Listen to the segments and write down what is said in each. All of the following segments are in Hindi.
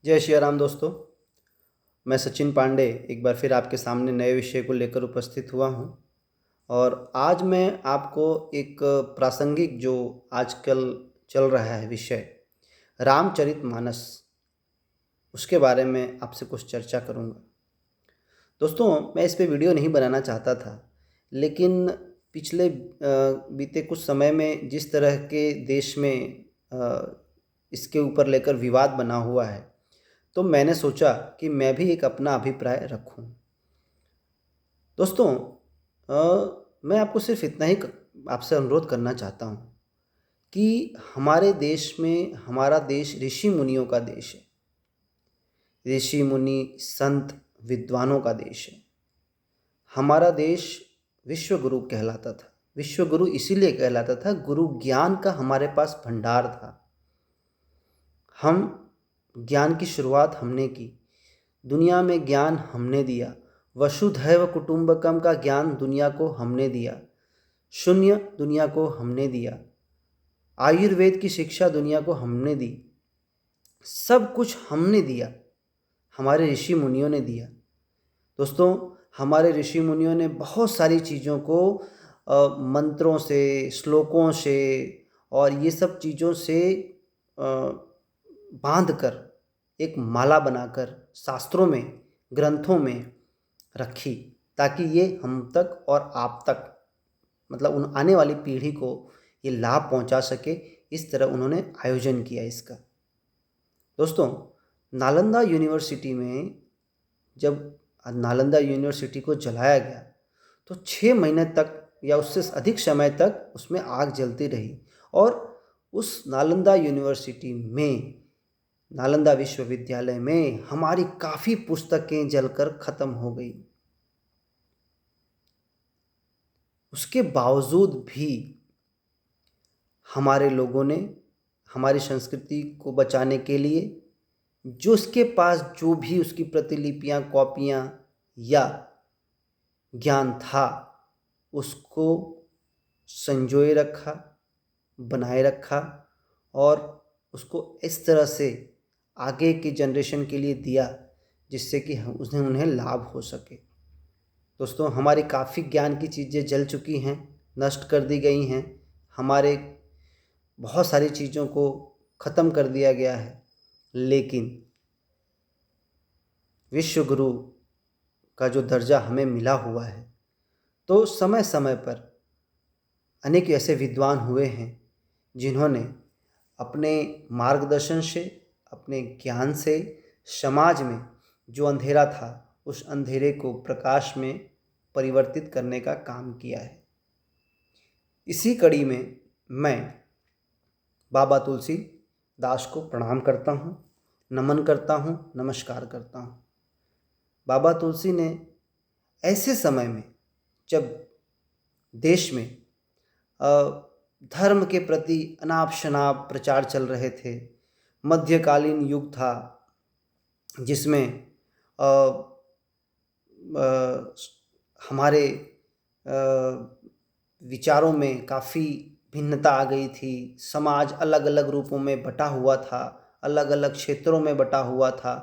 जय श्री राम दोस्तों। मैं सचिन पांडे एक बार फिर आपके सामने नए विषय को लेकर उपस्थित हुआ हूँ। और आज मैं आपको एक प्रासंगिक जो आजकल चल रहा है विषय रामचरितमानस, उसके बारे में आपसे कुछ चर्चा करूँगा। दोस्तों, मैं इस पे वीडियो नहीं बनाना चाहता था, लेकिन पिछले बीते कुछ समय में जिस तरह के देश में इसके ऊपर लेकर विवाद बना हुआ है, तो मैंने सोचा कि मैं भी एक अपना अभिप्राय रखूं। दोस्तों, मैं आपको सिर्फ इतना ही आपसे अनुरोध करना चाहता हूं कि हमारे देश में, हमारा देश ऋषि मुनियों का देश है। ऋषि मुनि संत विद्वानों का देश है। हमारा देश विश्व गुरु कहलाता था। विश्व गुरु इसीलिए कहलाता था, गुरु ज्ञान का हमारे पास भंडार था। हम ज्ञान की शुरुआत हमने की, दुनिया में ज्ञान हमने दिया। वसुधैव कुटुंबकम का ज्ञान दुनिया को हमने दिया। शून्य दुनिया को हमने दिया। आयुर्वेद की शिक्षा दुनिया को हमने दी। सब कुछ हमने दिया, हमारे ऋषि मुनियों ने दिया। दोस्तों, हमारे ऋषि मुनियों ने बहुत सारी चीज़ों को मंत्रों से, श्लोकों से और ये सब चीज़ों से बांध कर एक माला बनाकर शास्त्रों में, ग्रंथों में रखी, ताकि ये हम तक और आप तक, मतलब उन आने वाली पीढ़ी को ये लाभ पहुंचा सके। इस तरह उन्होंने आयोजन किया इसका। दोस्तों, नालंदा यूनिवर्सिटी में जब नालंदा यूनिवर्सिटी को जलाया गया, तो 6 महीने तक या उससे अधिक समय तक उसमें आग जलती रही। और उस नालंदा यूनिवर्सिटी में, नालंदा विश्वविद्यालय में हमारी काफ़ी पुस्तकें जलकर ख़त्म हो गई। उसके बावजूद भी हमारे लोगों ने हमारी संस्कृति को बचाने के लिए जो उसके पास जो भी उसकी प्रतिलिपियां, कॉपियां या ज्ञान था, उसको संजोए रखा, बनाए रखा और उसको इस तरह से आगे की जनरेशन के लिए दिया जिससे कि उन्हें लाभ हो सके। दोस्तों, हमारी काफ़ी ज्ञान की चीज़ें जल चुकी हैं, नष्ट कर दी गई हैं। हमारे बहुत सारी चीज़ों को ख़त्म कर दिया गया है, लेकिन विश्व गुरु का जो दर्जा हमें मिला हुआ है, तो समय समय पर अनेक ऐसे विद्वान हुए हैं जिन्होंने अपने मार्गदर्शन से, अपने ज्ञान से समाज में जो अंधेरा था, उस अंधेरे को प्रकाश में परिवर्तित करने का काम किया है। इसी कड़ी में मैं बाबा तुलसी दास को प्रणाम करता हूँ, नमन करता हूँ, नमस्कार करता हूँ। बाबा तुलसी ने ऐसे समय में, जब देश में धर्म के प्रति अनाप शनाप प्रचार चल रहे थे, मध्यकालीन युग था जिसमें हमारे विचारों में काफ़ी भिन्नता आ गई थी। समाज अलग अलग रूपों में बटा हुआ था, अलग अलग क्षेत्रों में बटा हुआ था।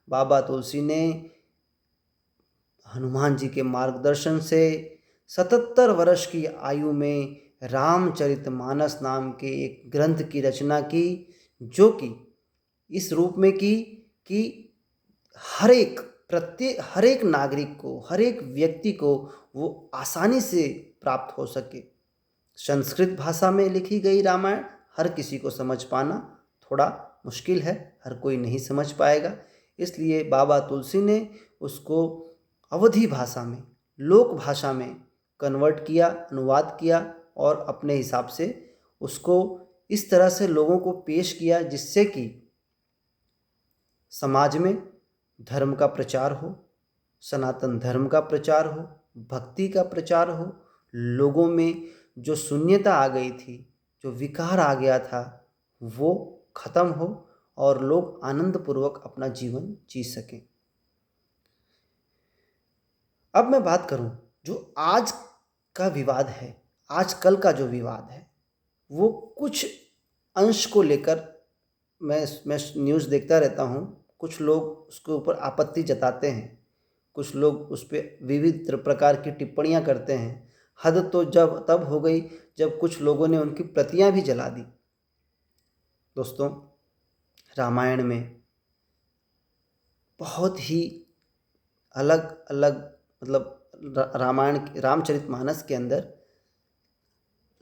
बाबा तुलसी ने हनुमान जी के मार्गदर्शन से 77 वर्ष की आयु में रामचरितमानस नाम के एक ग्रंथ की रचना की, जो कि इस रूप में की कि हर एक नागरिक को, हर एक व्यक्ति को वो आसानी से प्राप्त हो सके। संस्कृत भाषा में लिखी गई रामायण हर किसी को समझ पाना थोड़ा मुश्किल है, हर कोई नहीं समझ पाएगा। इसलिए बाबा तुलसी ने उसको अवधी भाषा में, लोक भाषा में कन्वर्ट किया, अनुवाद किया और अपने हिसाब से उसको इस तरह से लोगों को पेश किया जिससे कि समाज में धर्म का प्रचार हो, सनातन धर्म का प्रचार हो, भक्ति का प्रचार हो। लोगों में जो शून्यता आ गई थी, जो विकार आ गया था, वो खत्म हो और लोग आनंदपूर्वक अपना जीवन जी सकें। अब मैं बात करूं, जो आज का विवाद है, आजकल का जो विवाद है, वो कुछ अंश को लेकर मैं न्यूज़ देखता रहता हूं, कुछ लोग उसके ऊपर आपत्ति जताते हैं, कुछ लोग उस पर विविध प्रकार की टिप्पणियां करते हैं। हद तो जब तब हो गई जब कुछ लोगों ने उनकी प्रतियां भी जला दी। दोस्तों, रामायण में बहुत ही अलग अलग रामायण रामचरितमानस के अंदर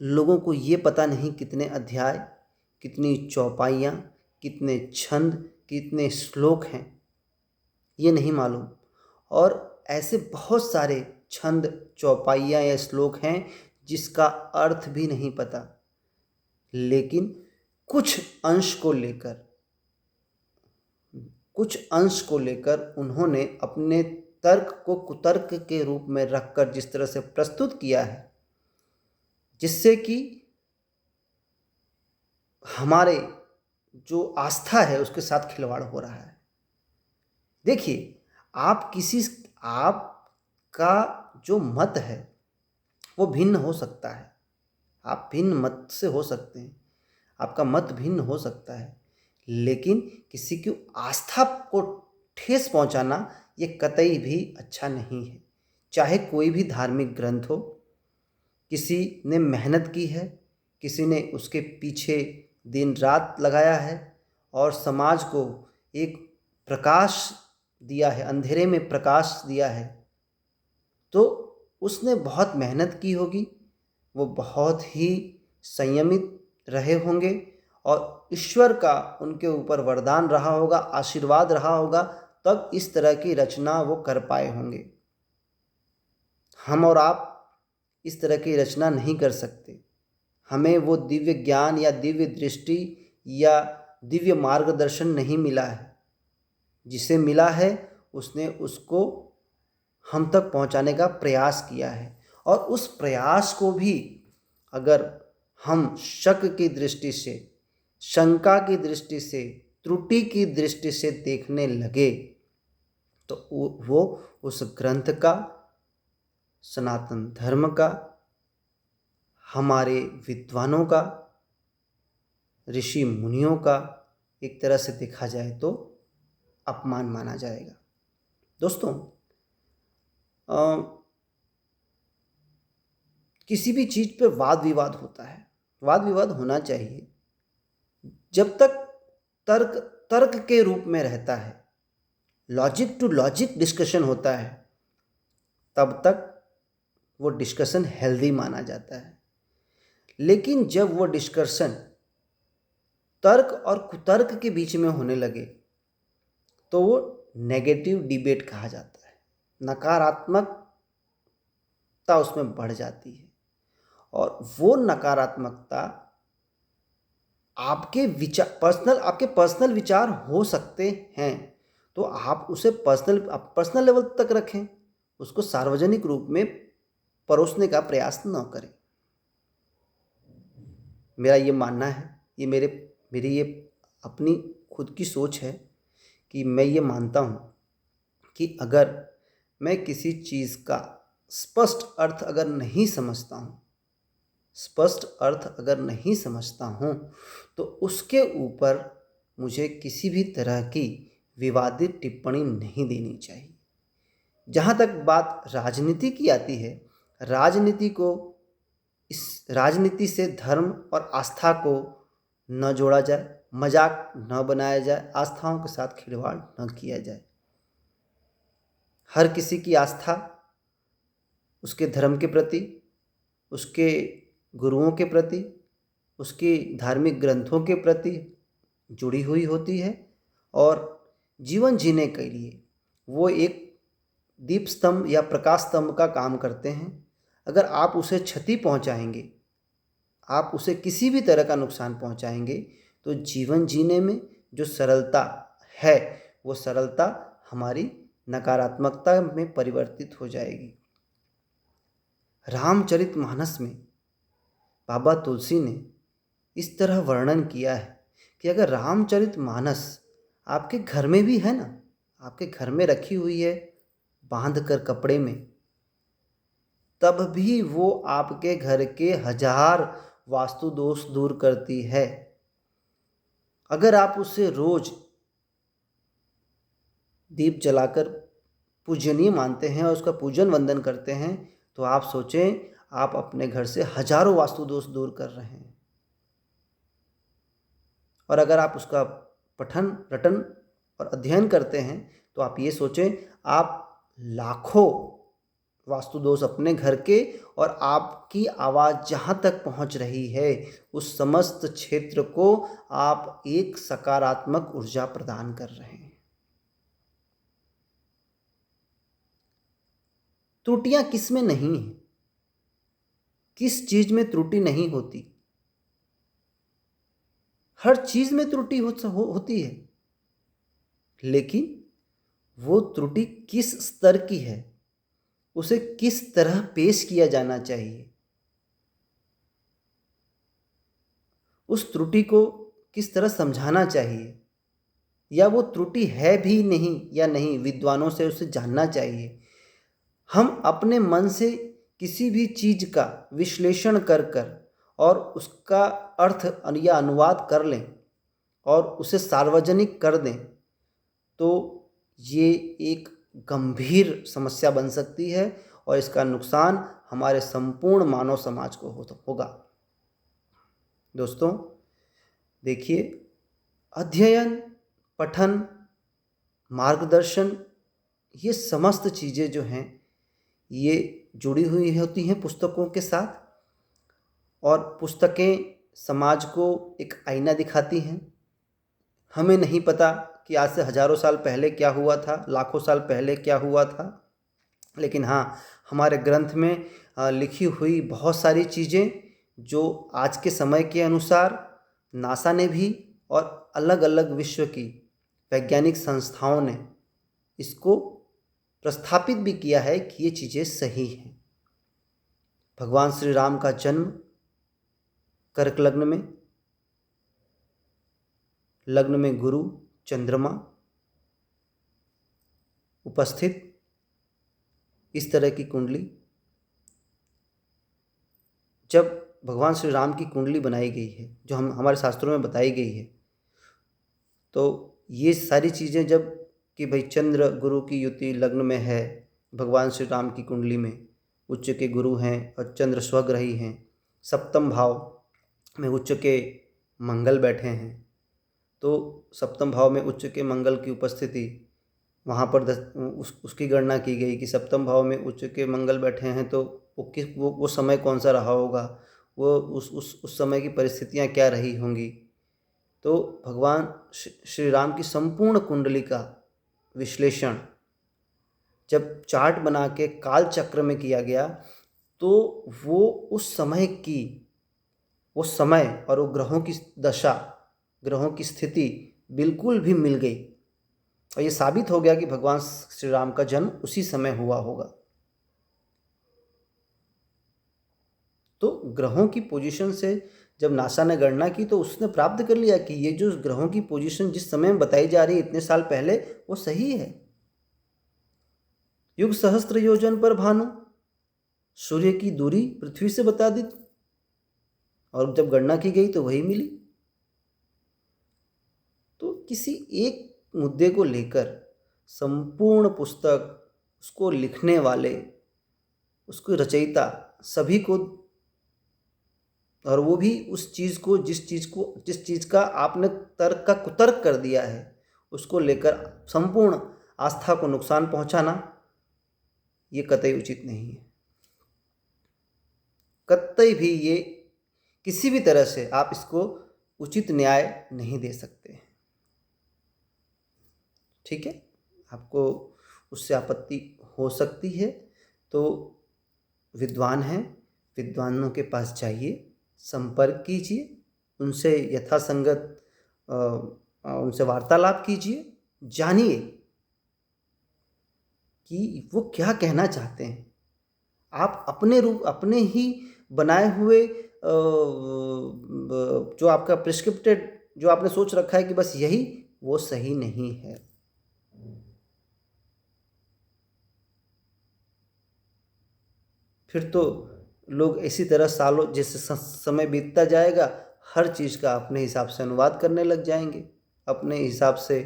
लोगों को ये पता नहीं कितने अध्याय, कितनी चौपाइयाँ, कितने छंद, कितने श्लोक हैं, ये नहीं मालूम। और ऐसे बहुत सारे छंद, चौपाइयाँ या श्लोक हैं जिसका अर्थ भी नहीं पता, लेकिन कुछ अंश को लेकर उन्होंने अपने तर्क को कुतर्क के रूप में रखकर जिस तरह से प्रस्तुत किया है, जिससे कि हमारे जो आस्था है उसके साथ खिलवाड़ हो रहा है। देखिए, आपका जो मत है वो भिन्न हो सकता है, आप भिन्न मत से हो सकते हैं, आपका मत भिन्न हो सकता है, लेकिन किसी की आस्था को ठेस पहुंचाना ये कतई भी अच्छा नहीं है। चाहे कोई भी धार्मिक ग्रंथ हो, किसी ने मेहनत की है, किसी ने उसके पीछे दिन रात लगाया है और समाज को एक प्रकाश दिया है, अंधेरे में प्रकाश दिया है, तो उसने बहुत मेहनत की होगी, वो बहुत ही संयमित रहे होंगे और ईश्वर का उनके ऊपर वरदान रहा होगा, आशीर्वाद रहा होगा, तब इस तरह की रचना वो कर पाए होंगे। हम और आप इस तरह की रचना नहीं कर सकते। हमें वो दिव्य ज्ञान या दिव्य दृष्टि या दिव्य मार्गदर्शन नहीं मिला है। जिसे मिला है उसने उसको हम तक पहुंचाने का प्रयास किया है, और उस प्रयास को भी अगर हम शक की दृष्टि से, शंका की दृष्टि से, त्रुटि की दृष्टि से देखने लगे तो वो उस ग्रंथ का, सनातन धर्म का, हमारे विद्वानों का, ऋषि मुनियों का एक तरह से देखा जाए तो अपमान माना जाएगा। दोस्तों, किसी भी चीज़ पे वाद विवाद होता है, वाद विवाद होना चाहिए। जब तक तर्क तर्क के रूप में रहता है, लॉजिक टू लॉजिक डिस्कशन होता है, तब तक वो डिस्कशन हेल्दी माना जाता है। लेकिन जब वो डिस्कशन तर्क और कुतर्क के बीच में होने लगे तो वो नेगेटिव डिबेट कहा जाता है, नकारात्मकता उसमें बढ़ जाती है, और वो नकारात्मकता आपके पर्सनल विचार हो सकते हैं, तो आप उसे पर्सनल लेवल तक रखें, उसको सार्वजनिक रूप में परोसने का प्रयास न करें। मेरा ये मानना है, ये मेरी ये अपनी खुद की सोच है कि मैं ये मानता हूँ कि अगर मैं किसी चीज़ का स्पष्ट अर्थ अगर नहीं समझता हूँ तो उसके ऊपर मुझे किसी भी तरह की विवादित टिप्पणी नहीं देनी चाहिए। जहाँ तक बात राजनीति की आती है, राजनीति से धर्म और आस्था को न जोड़ा जाए, मजाक न बनाया जाए, आस्थाओं के साथ खिलवाड़ न किया जाए। हर किसी की आस्था उसके धर्म के प्रति, उसके गुरुओं के प्रति, उसके धार्मिक ग्रंथों के प्रति जुड़ी हुई होती है, और जीवन जीने के लिए वो एक दीप स्तंभ या प्रकाश स्तंभ का काम करते हैं। अगर आप उसे क्षति पहुंचाएंगे, आप उसे किसी भी तरह का नुकसान पहुंचाएंगे, तो जीवन जीने में जो सरलता है वो सरलता हमारी नकारात्मकता में परिवर्तित हो जाएगी। रामचरितमानस में बाबा तुलसी ने इस तरह वर्णन किया है कि अगर रामचरितमानस आपके घर में भी है ना, आपके घर में रखी हुई है बांध कर कपड़े में, तब भी वो आपके घर के 1000 वास्तु दोष दूर करती है। अगर आप उसे रोज दीप जलाकर पूजनीय मानते हैं और उसका पूजन वंदन करते हैं, तो आप सोचें, आप अपने घर से हजारों वास्तु दोष दूर कर रहे हैं। और अगर आप उसका पठन रटन और अध्ययन करते हैं तो आप ये सोचें, आप लाखों वास्तु दोष अपने घर के और आपकी आवाज़ जहाँ तक पहुँच रही है उस समस्त क्षेत्र को आप एक सकारात्मक ऊर्जा प्रदान कर रहे हैं। त्रुटियां किस में नहीं है? किस चीज में त्रुटि नहीं होती? हर चीज में त्रुटि होती है, लेकिन वो त्रुटि किस स्तर की है, उसे किस तरह पेश किया जाना चाहिए, उस त्रुटि को किस तरह समझाना चाहिए, या वो त्रुटि है भी नहीं या नहीं, विद्वानों से उसे जानना चाहिए। हम अपने मन से किसी भी चीज का विश्लेषण कर कर और उसका अर्थ या अनुवाद कर लें और उसे सार्वजनिक कर दें, तो ये एक गंभीर समस्या बन सकती है और इसका नुकसान हमारे संपूर्ण मानव समाज को होगा। दोस्तों देखिए, अध्ययन, पठन, मार्गदर्शन, ये समस्त चीज़ें जो हैं ये जुड़ी हुई होती हैं पुस्तकों के साथ, और पुस्तकें समाज को एक आईना दिखाती हैं। हमें नहीं पता कि आज से हजारों साल पहले क्या हुआ था, लाखों साल पहले क्या हुआ था, लेकिन हाँ, हमारे ग्रंथ में लिखी हुई बहुत सारी चीज़ें जो आज के समय के अनुसार नासा ने भी और अलग अलग विश्व की वैज्ञानिक संस्थाओं ने इसको प्रस्थापित भी किया है कि ये चीज़ें सही हैं। भगवान श्री राम का जन्म कर्क लग्न में गुरु चंद्रमा उपस्थित, इस तरह की कुंडली, जब भगवान श्री राम की कुंडली बनाई गई है जो हमारे शास्त्रों में बताई गई है, तो ये सारी चीज़ें जब कि भाई चंद्र गुरु की युति लग्न में है, भगवान श्री राम की कुंडली में उच्च के गुरु हैं और चंद्र स्वग्रही हैं, सप्तम भाव में उच्च के मंगल बैठे हैं, तो सप्तम भाव में उच्च के मंगल की उपस्थिति, वहाँ पर उसकी गणना की गई कि सप्तम भाव में उच्च के मंगल बैठे हैं तो वो समय कौन सा रहा होगा, वो उस समय की परिस्थितियाँ क्या रही होंगी। तो भगवान श्री राम की संपूर्ण कुंडली का विश्लेषण जब चार्ट बना के काल चक्र में किया गया, तो वो उस समय की वो समय और वो ग्रहों की दशा, ग्रहों की स्थिति बिल्कुल भी मिल गई, और ये साबित हो गया कि भगवान श्री राम का जन्म उसी समय हुआ होगा। तो ग्रहों की पोजीशन से जब नासा ने गणना की तो उसने प्राप्त कर लिया कि ये जो ग्रहों की पोजीशन जिस समय में बताई जा रही है इतने साल पहले, वो सही है। युग सहस्त्र योजन पर भानु, सूर्य की दूरी पृथ्वी से बता दी, और जब गणना की गई तो वही मिली। तो किसी एक मुद्दे को लेकर संपूर्ण पुस्तक, उसको लिखने वाले, उसको रचयिता सभी को, और वो भी उस चीज़ को जिस चीज़ का आपने तर्क का कुतर्क कर दिया है उसको लेकर संपूर्ण आस्था को नुकसान पहुंचाना, ये कतई उचित नहीं है। कतई भी ये किसी भी तरह से आप इसको उचित न्याय नहीं दे सकते। ठीक है, आपको उससे आपत्ति हो सकती है तो विद्वान हैं, विद्वानों के पास जाइए, संपर्क कीजिए, उनसे यथासंगत उनसे वार्तालाप कीजिए, जानिए कि वो क्या कहना चाहते हैं। आप अपने ही बनाए हुए जो आपका प्रिस्क्रिप्टेड, जो आपने सोच रखा है कि बस यही, वो सही नहीं है। फिर तो लोग इसी तरह सालों जैसे समय बीतता जाएगा, हर चीज़ का अपने हिसाब से अनुवाद करने लग जाएंगे, अपने हिसाब से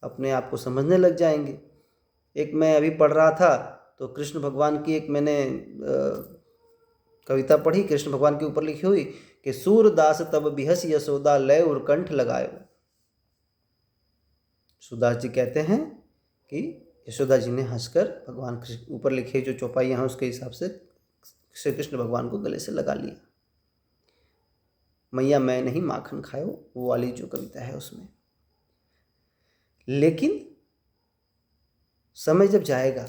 अपने आप को समझने लग जाएंगे, एक मैं अभी पढ़ रहा था तो कृष्ण भगवान की एक मैंने कविता पढ़ी, कृष्ण भगवान के ऊपर लिखी हुई कि सूरदास तब बिहस यशोदा लय और कंठ लगायो। सूरदास जी कहते हैं कि यशोदा जी ने हंसकर भगवान कृष्ण ऊपर लिखे जो चौपाइयाँ हैं उसके हिसाब से श्री कृष्ण भगवान को गले से लगा लिया। मैया मैं नहीं माखन खायो, वो वाली जो कविता है उसमें। लेकिन समय जब जाएगा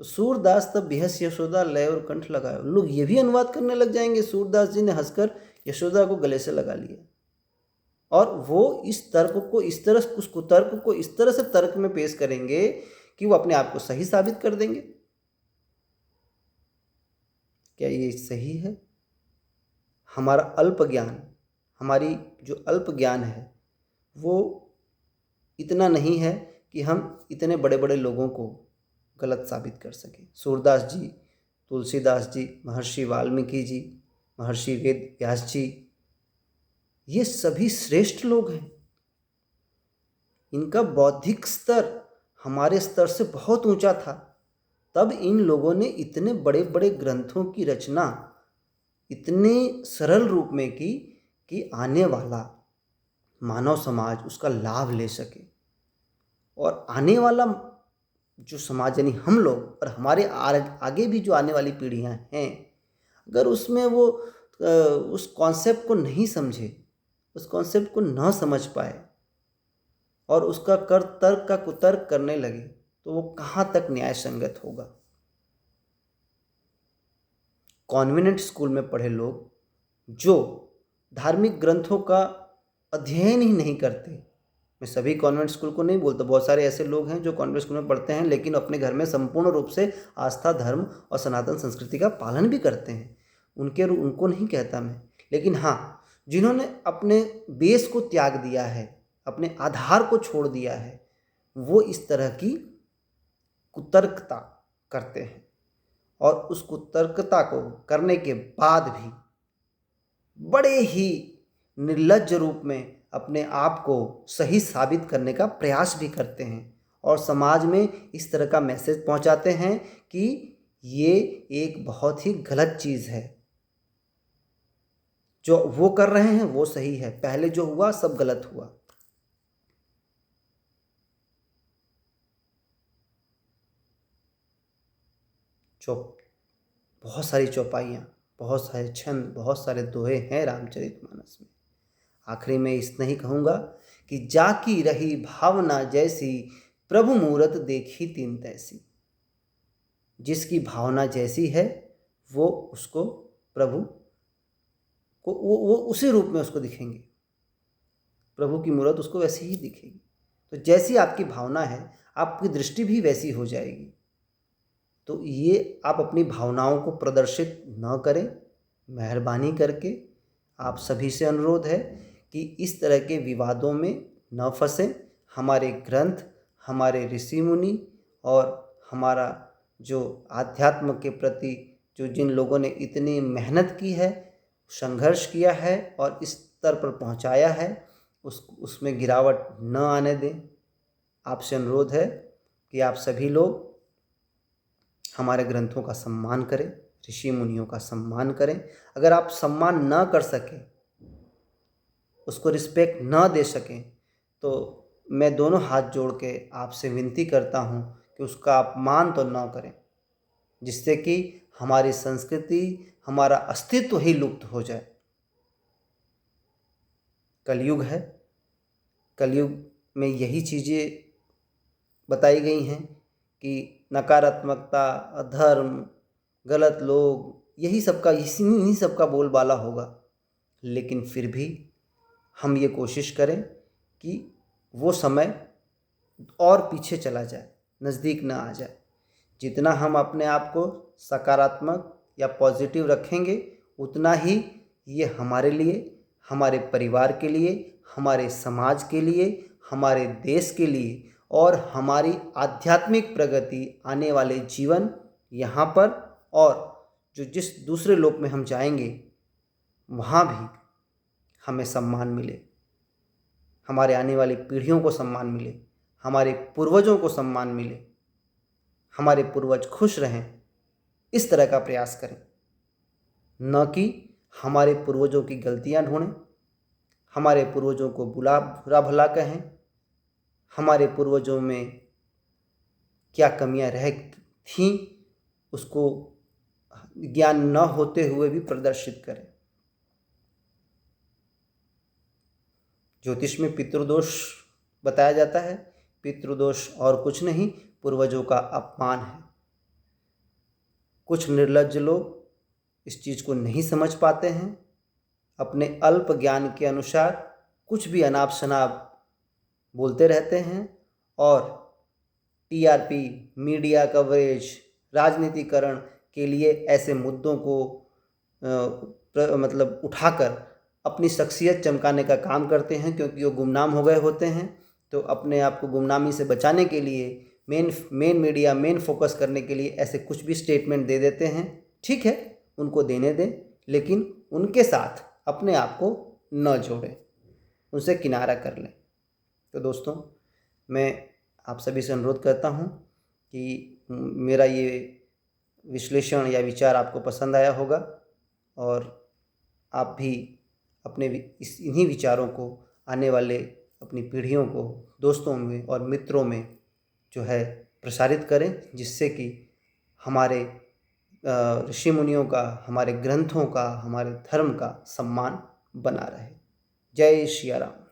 तो सूरदास तब बिहस यशोदा लय और कंठ लगायो, लोग ये भी अनुवाद करने लग जाएंगे सूरदास जी ने हंसकर यशोदा को गले से लगा लिया। और वो इस तर्क को इस तरह, उस कुतर्क को इस तरह से तर्क में पेश करेंगे कि वो अपने आप को सही साबित कर देंगे। क्या ये सही है? हमारा अल्प ज्ञान, हमारी जो अल्प ज्ञान है वो इतना नहीं है कि हम इतने बड़े बड़े लोगों को गलत साबित कर सकें। सूरदास जी, तुलसीदास जी, महर्षि वाल्मीकि जी, महर्षि वेद व्यास जी, ये सभी श्रेष्ठ लोग हैं। इनका बौद्धिक स्तर हमारे स्तर से बहुत ऊंचा था, तब इन लोगों ने इतने बड़े बड़े ग्रंथों की रचना इतने सरल रूप में की कि आने वाला मानव समाज उसका लाभ ले सके। और आने वाला जो समाज यानी हम लोग और हमारे आगे भी जो आने वाली पीढ़ियां हैं, अगर उसमें वो उस कॉन्सेप्ट को नहीं समझे, उस कॉन्सेप्ट को ना समझ पाए और उसका तर्क का कुतर्क करने लगे तो वो कहाँ तक न्याय संगत होगा। कॉन्वेंट स्कूल में पढ़े लोग जो धार्मिक ग्रंथों का अध्ययन ही नहीं करते, मैं सभी कॉन्वेंट स्कूल को नहीं बोलता, बहुत सारे ऐसे लोग हैं जो कॉन्वेंट स्कूल में पढ़ते हैं लेकिन अपने घर में संपूर्ण रूप से आस्था, धर्म और सनातन संस्कृति का पालन भी करते हैं, उनको नहीं कहता मैं। लेकिन हाँ, जिन्होंने अपने बेस को त्याग दिया है, अपने आधार को छोड़ दिया है, वो इस तरह की कुतर्कता करते हैं और उस कुतर्कता को करने के बाद भी बड़े ही निर्लज्ज रूप में अपने आप को सही साबित करने का प्रयास भी करते हैं और समाज में इस तरह का मैसेज पहुंचाते हैं कि ये एक बहुत ही गलत चीज़ है, जो वो कर रहे हैं वो सही है, पहले जो हुआ सब गलत हुआ। बहुत सारी चौपाइयाँ, बहुत सारे छंद, बहुत सारे दोहे हैं रामचरितमानस में। आखिरी में इतना ही कहूँगा कि जाकी रही भावना जैसी, प्रभु मूरत देखी तीन तैसी। जिसकी भावना जैसी है वो उसको प्रभु को वो उसी रूप में उसको दिखेंगे, प्रभु की मूरत उसको वैसी ही दिखेगी। तो जैसी आपकी भावना है आपकी दृष्टि भी वैसी हो जाएगी। तो ये आप अपनी भावनाओं को प्रदर्शित न करें, मेहरबानी करके आप सभी से अनुरोध है कि इस तरह के विवादों में न फंसें। हमारे ग्रंथ, हमारे ऋषि मुनि और हमारा जो आध्यात्म के प्रति जो जिन लोगों ने इतनी मेहनत की है, संघर्ष किया है और इस स्तर पर पहुंचाया है, उसमें गिरावट न आने दें। आपसे अनुरोध है कि आप सभी लोग हमारे ग्रंथों का सम्मान करें, ऋषि मुनियों का सम्मान करें। अगर आप सम्मान न कर सकें, उसको रिस्पेक्ट न दे सकें, तो मैं दोनों हाथ जोड़ के आपसे विनती करता हूँ कि उसका अपमान तो न करें, जिससे कि हमारी संस्कृति, हमारा अस्तित्व ही लुप्त हो जाए। कलयुग है, कलयुग में यही चीज़ें बताई गई हैं कि नकारात्मकता, अधर्म, गलत लोग, यही सबका इन्हीं सबका बोलबाला होगा। लेकिन फिर भी हम ये कोशिश करें कि वो समय और पीछे चला जाए, नज़दीक ना आ जाए। जितना हम अपने आप को सकारात्मक या पॉजिटिव रखेंगे, उतना ही ये हमारे लिए, हमारे परिवार के लिए, हमारे समाज के लिए, हमारे देश के लिए और हमारी आध्यात्मिक प्रगति, आने वाले जीवन यहाँ पर और जो जिस दूसरे लोक में हम जाएंगे वहाँ भी हमें सम्मान मिले, हमारे आने वाली पीढ़ियों को सम्मान मिले, हमारे पूर्वजों को सम्मान मिले। हमारे पूर्वज खुश रहें, इस तरह का प्रयास करें, न कि हमारे पूर्वजों की गलतियां ढूंढें, हमारे पूर्वजों को बुरा भला कहें, हमारे पूर्वजों में क्या कमियां रह थीं उसको ज्ञान न होते हुए भी प्रदर्शित करें। ज्योतिष में पितृदोष बताया जाता है। पितृदोष और कुछ नहीं, पूर्वजों का अपमान है। कुछ निर्लज्ज लोग इस चीज़ को नहीं समझ पाते हैं, अपने अल्प ज्ञान के अनुसार कुछ भी अनाप शनाप बोलते रहते हैं और टीआरपी, मीडिया कवरेज, राजनीतिकरण के लिए ऐसे मुद्दों को मतलब उठाकर अपनी शख्सियत चमकाने का काम करते हैं, क्योंकि वो गुमनाम हो गए होते हैं। तो अपने आप को गुमनामी से बचाने के लिए मेन मीडिया, मेन फोकस करने के लिए ऐसे कुछ भी स्टेटमेंट दे देते हैं। ठीक है, उनको देने दें, लेकिन उनके साथ अपने आप को न जोड़ें, उनसे किनारा कर लें। तो दोस्तों, मैं आप सभी से अनुरोध करता हूँ कि मेरा ये विश्लेषण या विचार आपको पसंद आया होगा और आप भी अपने इन्हीं विचारों को आने वाले अपनी पीढ़ियों को, दोस्तों में और मित्रों में जो है प्रसारित करें, जिससे कि हमारे ऋषि मुनियों का, हमारे ग्रंथों का, हमारे धर्म का सम्मान बना रहे। जय श्री राम।